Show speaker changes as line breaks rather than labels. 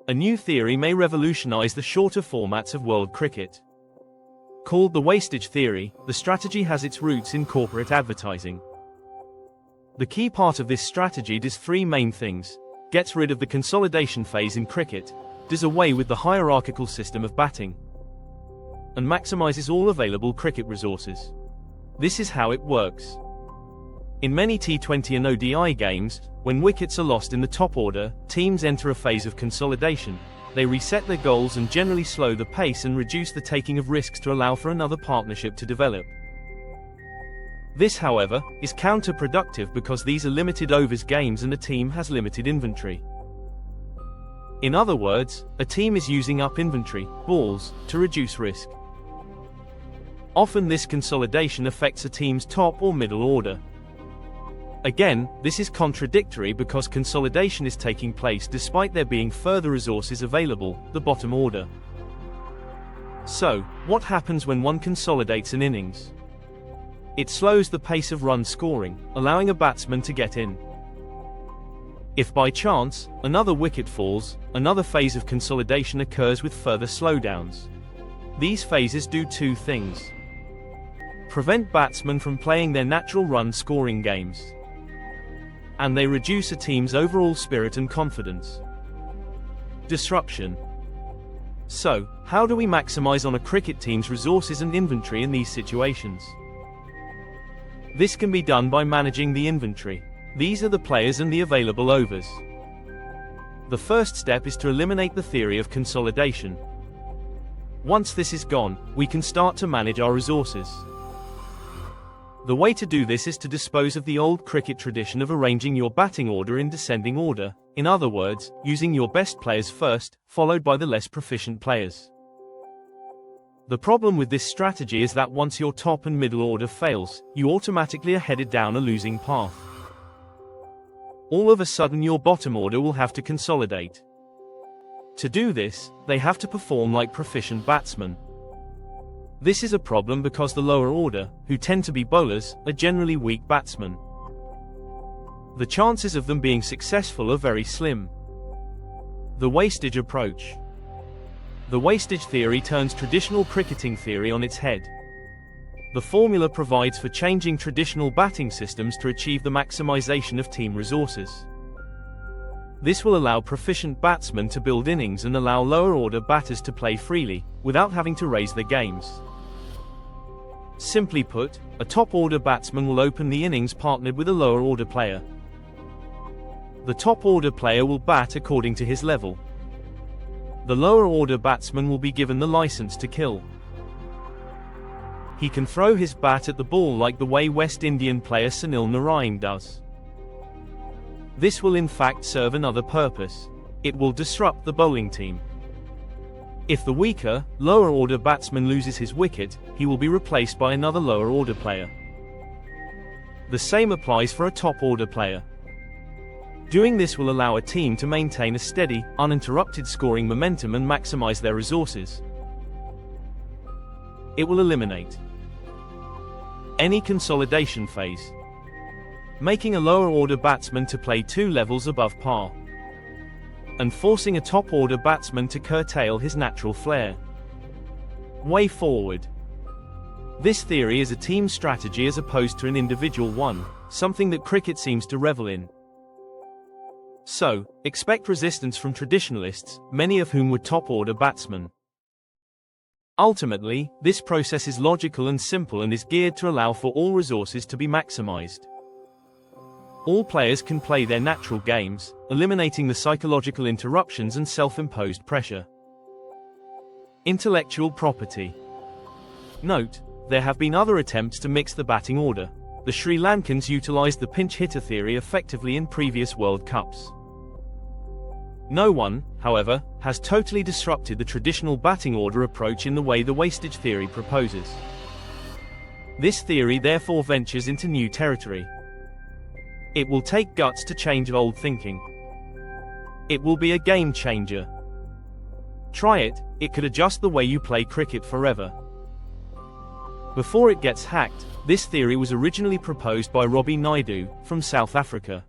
a new theory may revolutionize the shorter formats of world cricket. Called the wastage theory, the strategy has its roots in corporate advertising. The key part of this strategy does three main things: gets rid of the consolidation phase in cricket, does away with the hierarchical system of batting, and maximizes all available cricket resources. This is how it works. In many T20 and ODI games, when wickets are lost in the top order, teams enter a phase of consolidation. They reset their goals and generally slow the pace and reduce the taking of risks to allow for another partnership to develop. This, however, is counterproductive because these are limited overs games and a team has limited inventory. In other words, a team is using up inventory, balls, to reduce risk. Often this consolidation affects a team's top or middle order. Again, this is contradictory because consolidation is taking place despite there being further resources available, the bottom order. So, what happens when one consolidates an innings? It slows the pace of run scoring, allowing a batsman to get in. If by chance, another wicket falls, another phase of consolidation occurs with further slowdowns. These phases do two things: prevent batsmen from playing their natural run scoring games, and they reduce a team's overall spirit and confidence. Disruption. So, how do we maximize on a cricket team's resources and inventory in these situations? This can be done by managing the inventory. These are the players and the available overs. The first step is to eliminate the theory of consolidation. Once this is gone, we can start to manage our resources. The way to do this is to dispose of the old cricket tradition of arranging your batting order in descending order, in other words, using your best players first, followed by the less proficient players. The problem with this strategy is that once your top and middle order fails, you automatically are headed down a losing path. All of a sudden your bottom order will have to consolidate. To do this, they have to perform like proficient batsmen. This is a problem because the lower order, who tend to be bowlers, are generally weak batsmen. The chances of them being successful are very slim. The wastage approach. The wastage theory turns traditional cricketing theory on its head. The formula provides for changing traditional batting systems to achieve the maximization of team resources. This will allow proficient batsmen to build innings and allow lower order batters to play freely, without having to raise their games. Simply put, a top order batsman will open the innings partnered with a lower order player. The top order player will bat according to his level. The lower order batsman will be given the license to kill. He can throw his bat at the ball like the way West Indian player Sunil Narine does. This will in fact serve another purpose. It will disrupt the bowling team. If the weaker, lower order batsman loses his wicket, he will be replaced by another lower order player. The same applies for a top order player. Doing this will allow a team to maintain a steady, uninterrupted scoring momentum and maximize their resources. It will eliminate any consolidation phase, making a lower order batsman to play 2 levels above par, and forcing a top order batsman to curtail his natural flair. Way forward. This theory is a team strategy as opposed to an individual one, something that cricket seems to revel in. So, expect resistance from traditionalists, many of whom were top order batsmen. Ultimately, this process is logical and simple and is geared to allow for all resources to be maximized. All players can play their natural games, eliminating the psychological interruptions and self-imposed pressure. Intellectual property. Note, there have been other attempts to mix the batting order. The Sri Lankans utilized the pinch hitter theory effectively in previous World Cups. No one, however, has totally disrupted the traditional batting order approach in the way the wastage theory proposes. This theory therefore ventures into new territory. It will take guts to change old thinking. It will be a game changer. Try it, it could adjust the way you play cricket forever. Before it gets hacked, this theory was originally proposed by Robbie Naidu, from South Africa.